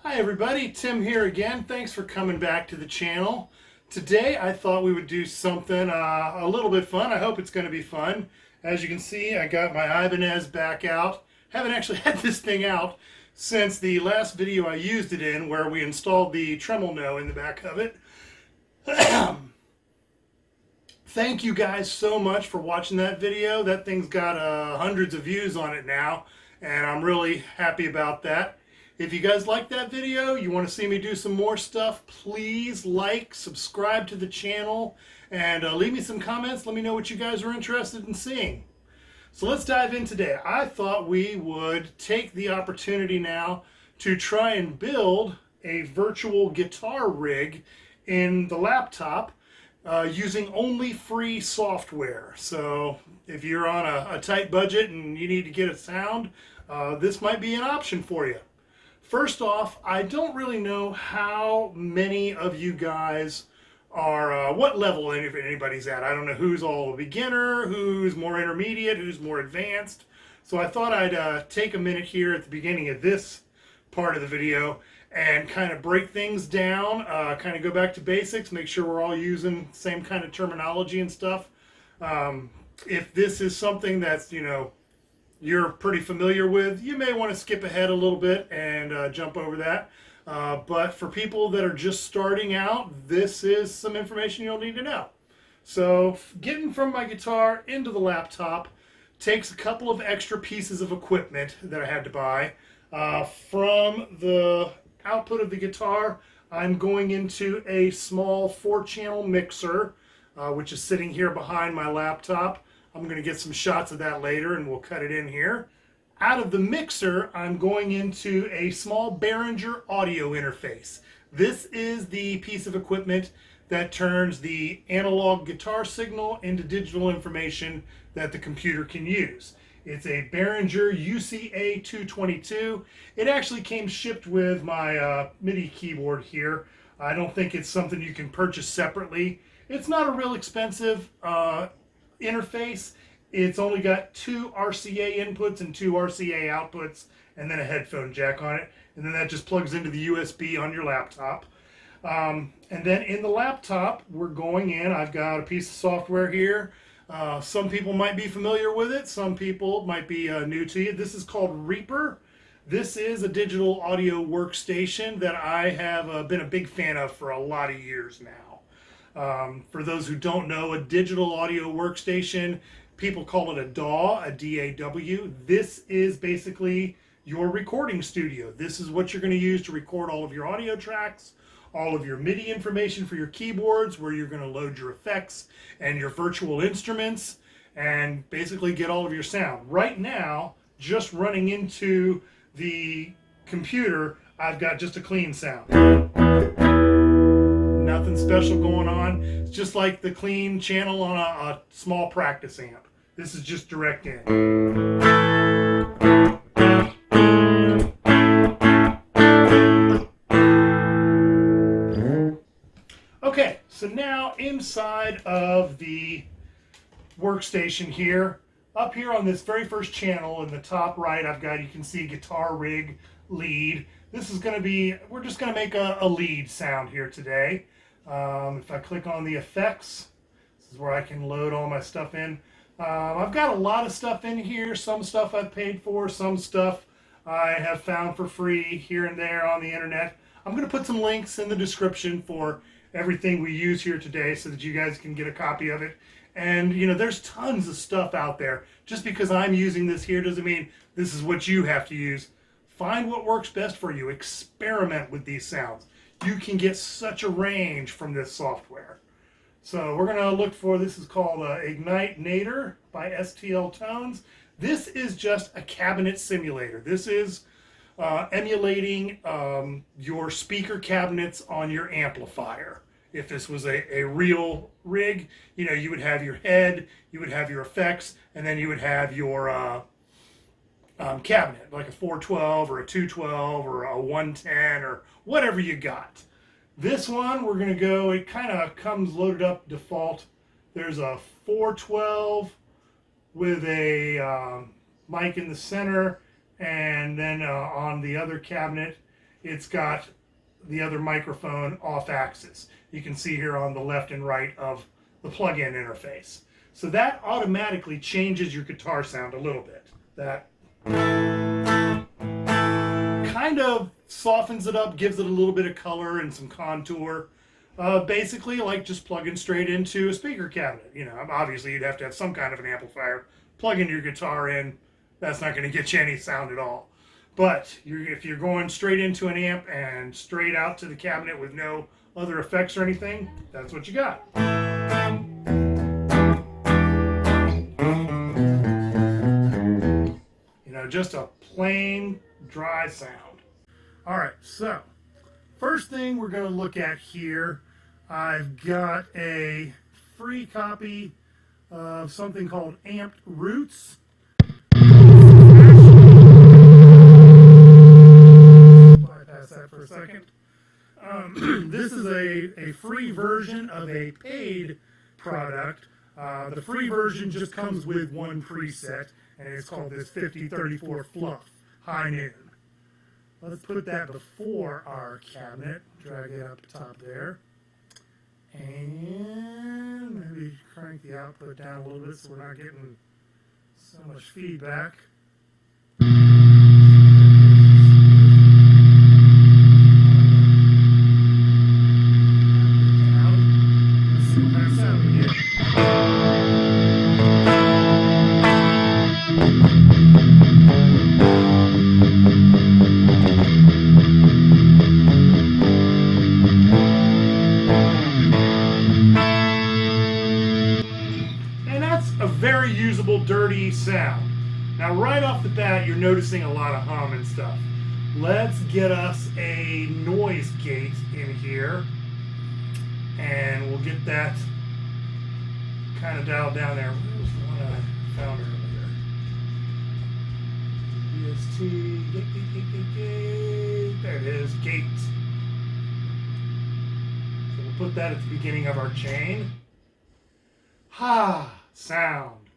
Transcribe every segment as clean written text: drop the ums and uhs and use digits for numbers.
Hi everybody, Tim here again. Thanks for coming back to the channel. Today I thought we would do something a little bit fun. I hope it's going to be fun. As you can see, I got my Ibanez back out. Haven't actually had this thing out since the last video I used it in, where we installed the tremol-no in the back of it. Thank you guys so much for watching that video. That thing's got hundreds of views on it now, and I'm really happy about that. If you guys like that video, you want to see me do some more stuff, please like, subscribe to the channel, and leave me some comments. Let me know what you guys are interested in seeing. So let's dive in today. I thought we would take the opportunity now to try and build a virtual guitar rig in the laptop using only free software. So if you're on a tight budget and you need to get a sound, this might be an option for you. First off, I don't really know how many of you guys are, what level anybody's at. I don't know who's all a beginner, who's more intermediate, who's more advanced. So I thought I'd take a minute here at the beginning of this part of the video and kind of break things down, kind of go back to basics, make sure we're all using the same kind of terminology and stuff. If this is something that's, you're pretty familiar with, you may want to skip ahead a little bit and jump over that. But for people that are just starting out, this is some information you'll need to know. So getting from my guitar into the laptop takes a couple of extra pieces of equipment that I had to buy. From the output of the guitar, I'm going into a small 4-channel mixer, which is sitting here behind my laptop. I'm going to get some shots of that later and we'll cut it in here. Out of the mixer, I'm going into a small Behringer audio interface. This is the piece of equipment that turns the analog guitar signal into digital information that the computer can use. It's a Behringer UCA 222. It actually came shipped with my MIDI keyboard here. I don't think it's something you can purchase separately. It's not a real expensive interface. It's only got 2 RCA inputs and 2 RCA outputs, and then a headphone jack on it, and then that just plugs into the USB on your laptop. And then in the laptop, we're going in, I've got a piece of software here. Some people might be familiar with it, some people might be new to you. This is called Reaper. This is a digital audio workstation that I have been a big fan of for a lot of years now. For those who don't know, a digital audio workstation, people call it a DAW, a D-A-W. This is basically your recording studio. This is what you're going to use to record all of your audio tracks, all of your MIDI information for your keyboards, where you're going to load your effects and your virtual instruments, and basically get all of your sound. Right now, just running into the computer, I've got just a clean sound. Nothing special going on. It's just like the clean channel on a small practice amp. This is just direct in. Okay, so now inside of the workstation here, up here on this very first channel in the top right, I've got, you can see guitar rig lead. This is going to be, we're just going to make a lead sound here today. If I click on the effects, this is where I can load all my stuff in. I've got a lot of stuff in here. Some stuff I've paid for, some stuff I have found for free here and there on the internet. I'm going to put some links in the description for everything we use here today so that you guys can get a copy of it. And, there's tons of stuff out there. Just because I'm using this here doesn't mean this is what you have to use. Find what works best for you. Experiment with these sounds. You can get such a range from this software. So we're going to look for, this is called Ignite Nadir by STL Tones. This is just a cabinet simulator. This is emulating your speaker cabinets on your amplifier. If this was a real rig, you would have your head, you would have your effects, and then you would have your cabinet, like a 412 or a 212 or a 110 or whatever you got. This one, we're going to go, it kind of comes loaded up default. There's a 412 with a mic in the center, and then on the other cabinet it's got the other microphone off axis. You can see here on the left and right of the plug-in interface. So that automatically changes your guitar sound a little bit. That kind of softens it up, gives it a little bit of color and some contour. Basically, like just plugging straight into a speaker cabinet. You know, obviously you'd have to have some kind of an amplifier. Plugging your guitar in, that's not going to get you any sound at all. But if you're going straight into an amp and straight out to the cabinet with no other effects or anything, that's what you got. You know, just a plain dry sound. All right, so first thing we're going to look at here, I've got a free copy of something called Amped Roots. Bypass that for a second. This is a free version of a paid product. The free version just comes with one preset, and it's called this 5034 Fluff High Noon. Let's put that before our cabinet. Drag it up top there. And maybe crank the output down a little bit so we're not getting so much feedback. Let's see what that sound we get. Very usable, dirty sound. Now, right off the bat, you're noticing a lot of hum and stuff. Let's get us a noise gate in here, and we'll get that kind of dialed down there. Where's the one I found earlier? BST, gate. There it is, gate. So we'll put that at the beginning of our chain. Ha! Sound.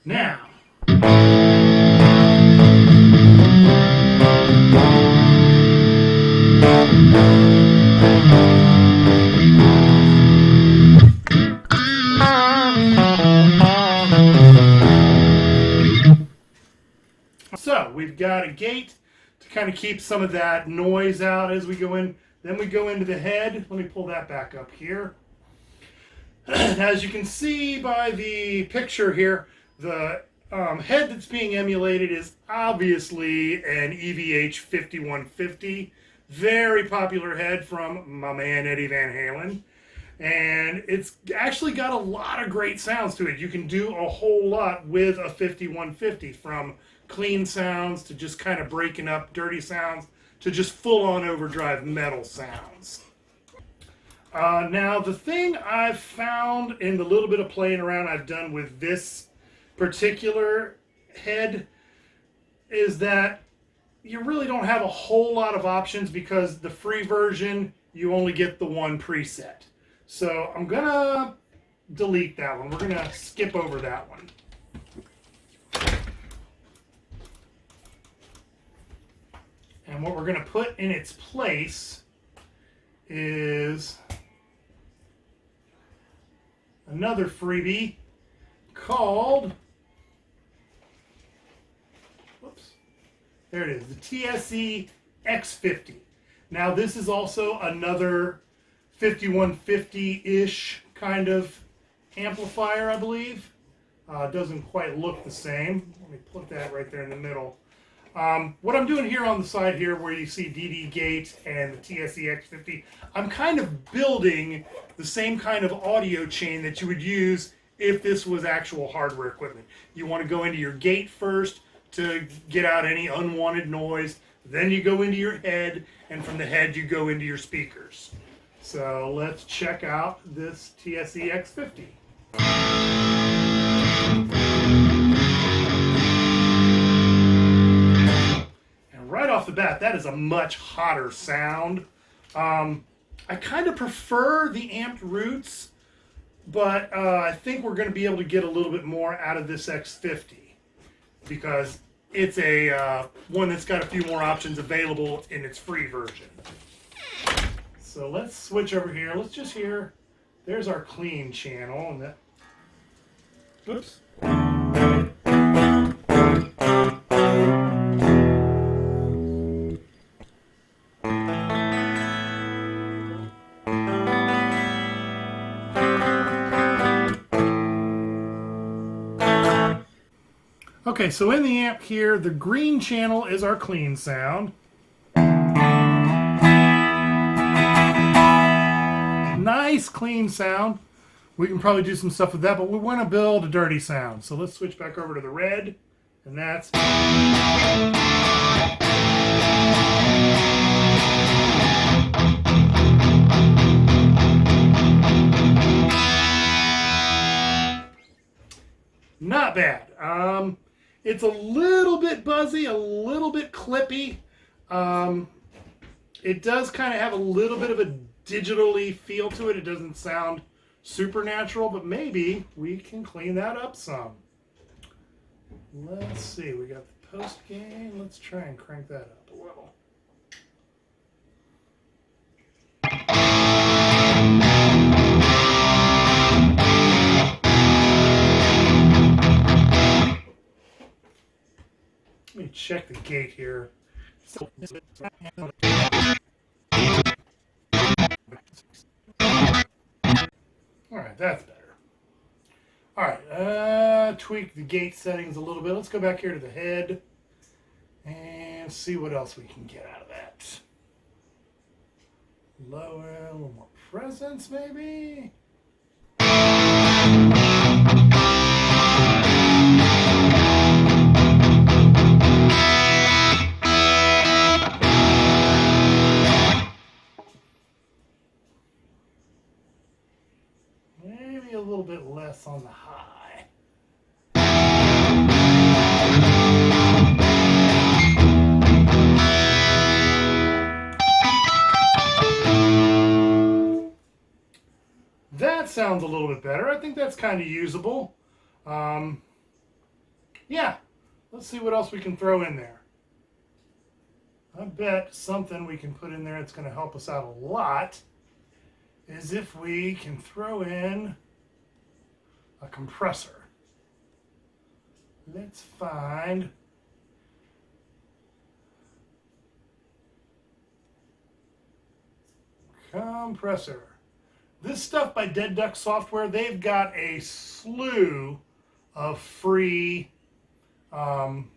Now, so we've got a gate to kind of keep some of that noise out as we go in. Then we go into the head. Let me pull that back up here. As you can see by the picture here, the head that's being emulated is obviously an EVH 5150. Very popular head from my man Eddie Van Halen. And it's actually got a lot of great sounds to it. You can do a whole lot with a 5150, from clean sounds to just kind of breaking up dirty sounds to just full-on overdrive metal sounds. Now, the thing I've found in the little bit of playing around I've done with this particular head is that you really don't have a whole lot of options, because the free version, you only get the one preset. So I'm going to delete that one. We're going to skip over that one. And what we're going to put in its place is another freebie called, whoops, there it is, the TSE X50. Now this is also another 5150-ish kind of amplifier, I believe. It doesn't quite look the same. Let me put that right there in the middle. What I'm doing here on the side here, where you see DD Gate and the TSE X50, I'm kind of building the same kind of audio chain that you would use if this was actual hardware equipment. You want to go into your gate first to get out any unwanted noise, then you go into your head, and from the head you go into your speakers. So let's check out this TSE X50. Right off the bat, that is a much hotter sound. I kind of prefer the Amped Roots, but I think we're going to be able to get a little bit more out of this X50, because it's a one that's got a few more options available in its free version. So let's switch over here. Let's just hear. There's our clean channel. And that, oops. Okay, so in the amp here, the green channel is our clean sound. Nice clean sound. We can probably do some stuff with that, but we want to build a dirty sound. So let's switch back over to the red, and that's... not bad. It's a little bit buzzy, a little bit clippy. It does kind of have a little bit of a digitally feel to it. It doesn't sound super natural, but maybe we can clean that up some. Let's see, we got the post gain. Let's try and crank that up a little. Let me check the gate here. Alright, that's better. Alright, tweak the gate settings a little bit. Let's go back here to the head and see what else we can get out of that. Lower, a little more presence maybe? Maybe a little bit less on the high. That sounds a little bit better. I think that's kind of usable. Yeah, let's see what else we can throw in there. I bet something we can put in there that's going to help us out a lot is if we can throw in a compressor. Let's find compressor. This stuff by Dead Duck Software, they've got a slew of free plugins.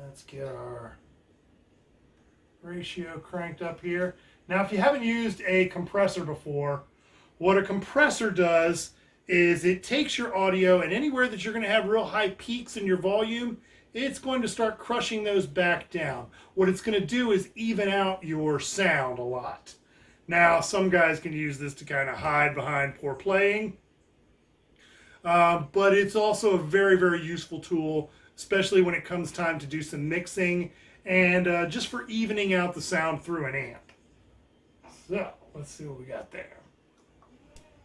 Let's get our ratio cranked up here. Now, if you haven't used a compressor before, what a compressor does is it takes your audio, and anywhere that you're going to have real high peaks in your volume, it's going to start crushing those back down. What it's going to do is even out your sound a lot. Now, some guys can use this to kind of hide behind poor playing, but it's also a very, very useful tool, especially when it comes time to do some mixing and just for evening out the sound through an amp. So, let's see what we got there.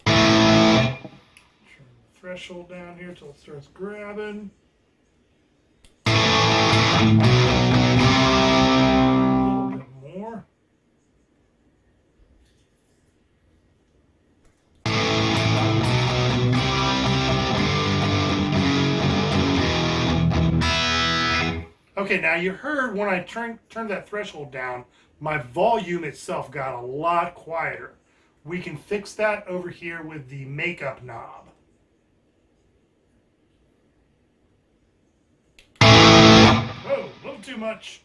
Turn the threshold down here till it starts grabbing. A little bit more. Okay, now you heard when I turned that threshold down, my volume itself got a lot quieter. We can fix that over here with the makeup knob. Whoa, a little too much.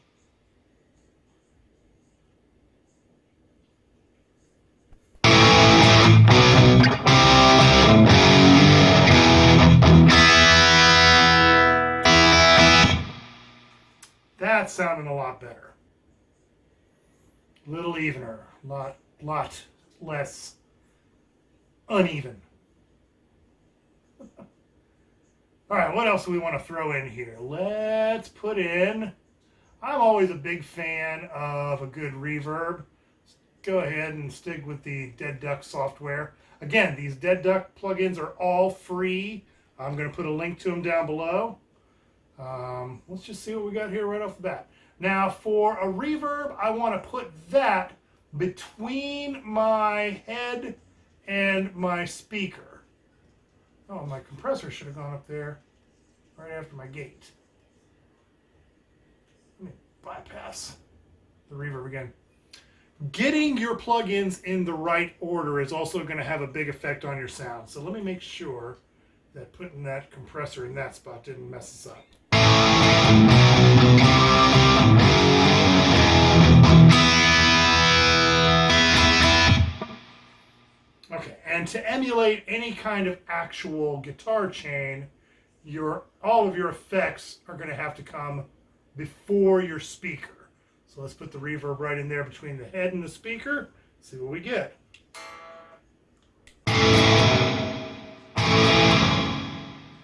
That's sounding a lot better. A little evener, lot less uneven. All right, what else do we want to throw in here? Let's put in, I'm always a big fan of a good reverb. Go ahead and stick with the Dead Duck software. Again, these Dead Duck plugins are all free. I'm going to put a link to them down below. Let's just see what we got here right off the bat. Now for a reverb, I want to put that between my head and my speaker. Oh, my compressor should have gone up there right after my gate. Let me bypass the reverb again. Getting your plugins in the right order is also going to have a big effect on your sound. So let me make sure that putting that compressor in that spot didn't mess us up. Okay, and to emulate any kind of actual guitar chain, all of your effects are going to have to come before your speaker. So let's put the reverb right in there between the head and the speaker. See what we get.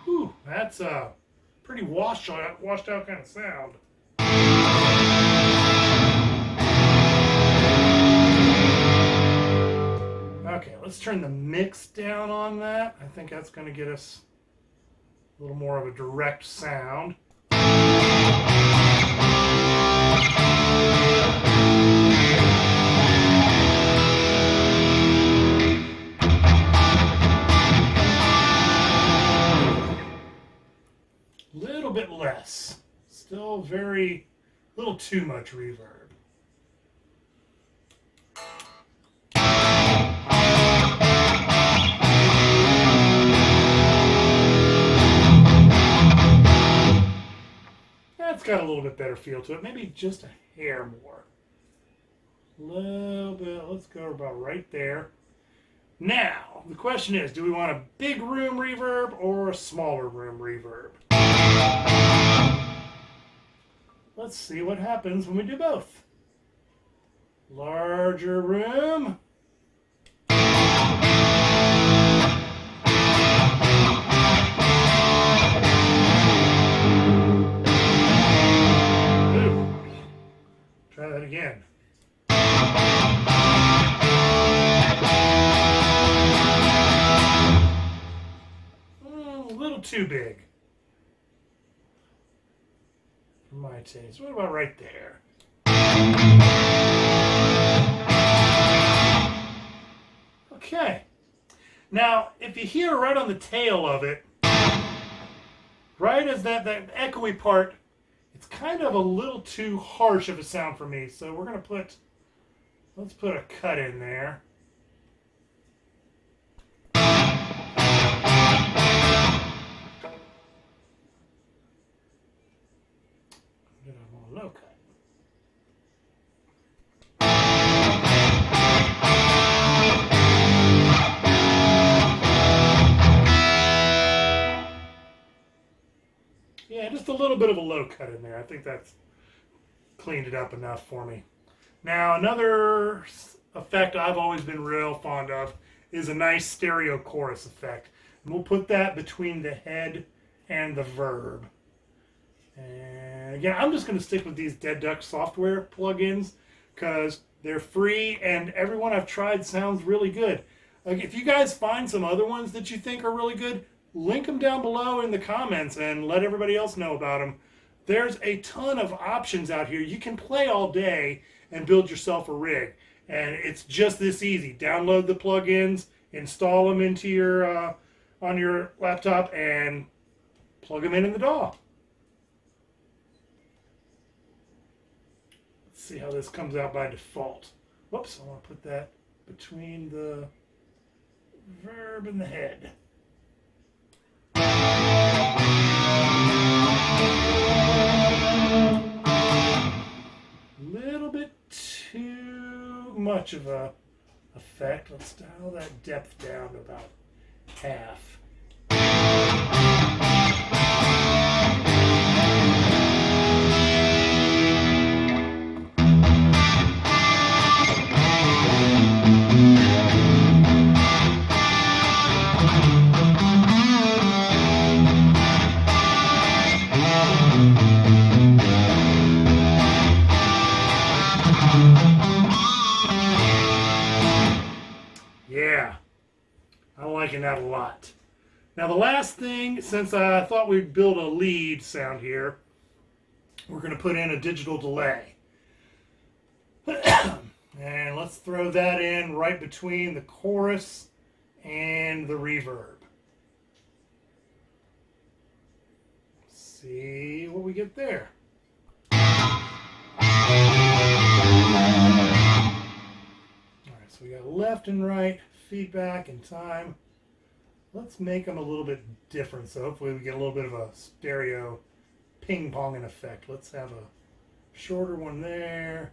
Whew, that's a pretty washed out kind of sound. Okay, let's turn the mix down on that. I think that's going to get us a little more of a direct sound. Little bit less. Still very, little too much reverb. That's got a little bit better feel to it. Maybe just a hair more. A little bit. Let's go about right there. Now, the question is, do we want a big room reverb or a smaller room reverb? Let's see what happens when we do both. Larger room. Try that again. A little too big for my taste. What about right there? Okay. Now, if you hear right on the tail of it, right as that echoey part, it's kind of a little too harsh of a sound for me. So we're going to let's put a cut in there. Low cut. Yeah, just a little bit of a low cut in there. I think that's cleaned it up enough for me. Now, another effect I've always been real fond of is a nice stereo chorus effect. And we'll put that between the head and the verb. And again, I'm just going to stick with these Dead Duck software plugins because they're free and everyone I've tried sounds really good. If you guys find some other ones that you think are really good, link them down below in the comments and let everybody else know about them. There's a ton of options out here. You can play all day and build yourself a rig. And it's just this easy. Download the plugins, install them into your on your laptop, and plug them in the DAW. Let's see how this comes out by default. Whoops, I want to put that between the verb and the head. Little bit too much of a effect. Let's dial that depth down to about half. Yeah, I'm liking that a lot. Now the last thing, since I thought we'd build a lead sound here, we're going to put in a digital delay. And let's throw that in right between the chorus and the reverb. See what we get there. Alright, so we got left and right, feedback and time. Let's make them a little bit different, so hopefully we get a little bit of a stereo ping-ponging effect. Let's have a shorter one there,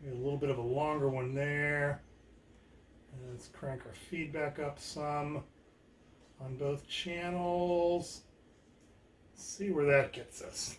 maybe a little bit of a longer one there. And let's crank our feedback up some on both channels. Let's see where that gets us.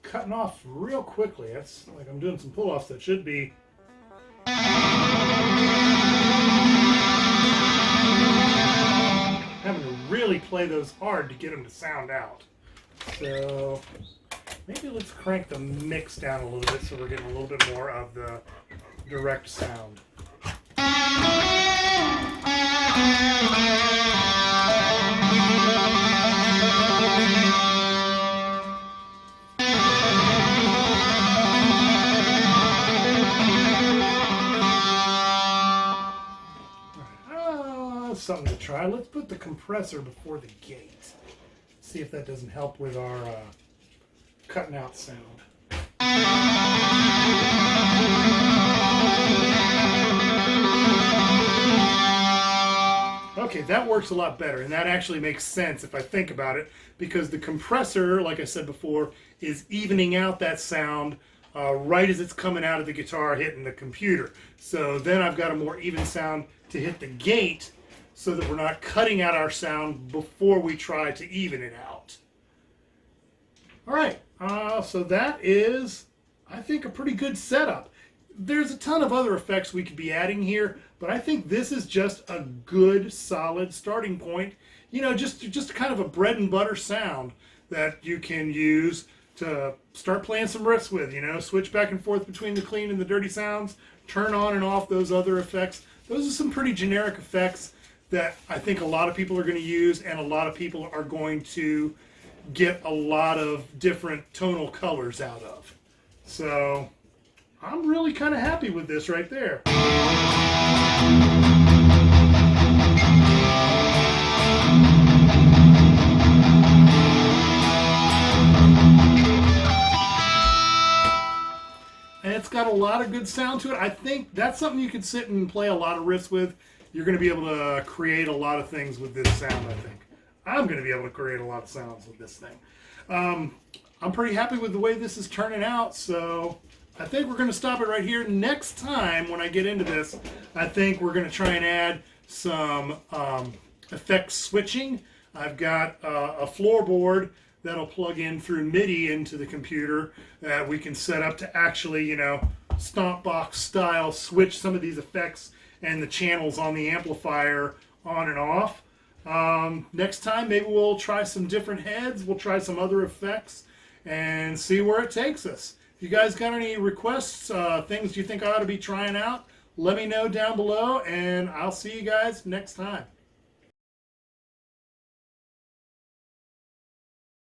Cutting off real quickly. That's like I'm doing some pull-offs that should be. Having to really play those hard to get them to sound out. So maybe let's crank the mix down a little bit so we're getting a little bit more of the direct sound. Something to try. Let's put the compressor before the gate. See if that doesn't help with our cutting out sound. Okay, that works a lot better, and that actually makes sense if I think about it, because the compressor, like I said before, is evening out that sound right as it's coming out of the guitar hitting the computer. So then I've got a more even sound to hit the gate, so that we're not cutting out our sound before we try to even it out. All right, so that is, I think, a pretty good setup. There's a ton of other effects we could be adding here, but I think this is just a good, solid starting point. You know, just kind of a bread and butter sound that you can use to start playing some riffs with, you know, switch back and forth between the clean and the dirty sounds, turn on and off those other effects. Those are some pretty generic effects that I think a lot of people are going to use, and a lot of people are going to get a lot of different tonal colors out of. So I'm really kind of happy with this right there. And it's got a lot of good sound to it. I think that's something you could sit and play a lot of riffs with. You're going to be able to create a lot of things with this sound, I think. I'm going to be able to create a lot of sounds with this thing. I'm pretty happy with the way this is turning out, so I think we're going to stop it right here. Next time when I get into this, I think we're going to try and add some effect switching. I've got a floorboard that'll plug in through MIDI into the computer that we can set up to actually, you know, stomp box style switch some of these effects and the channels on the amplifier on and off. Next time, maybe we'll try some different heads. We'll try some other effects and see where it takes us. If you guys got any requests, things you think I ought to be trying out, let me know down below, and I'll see you guys next time.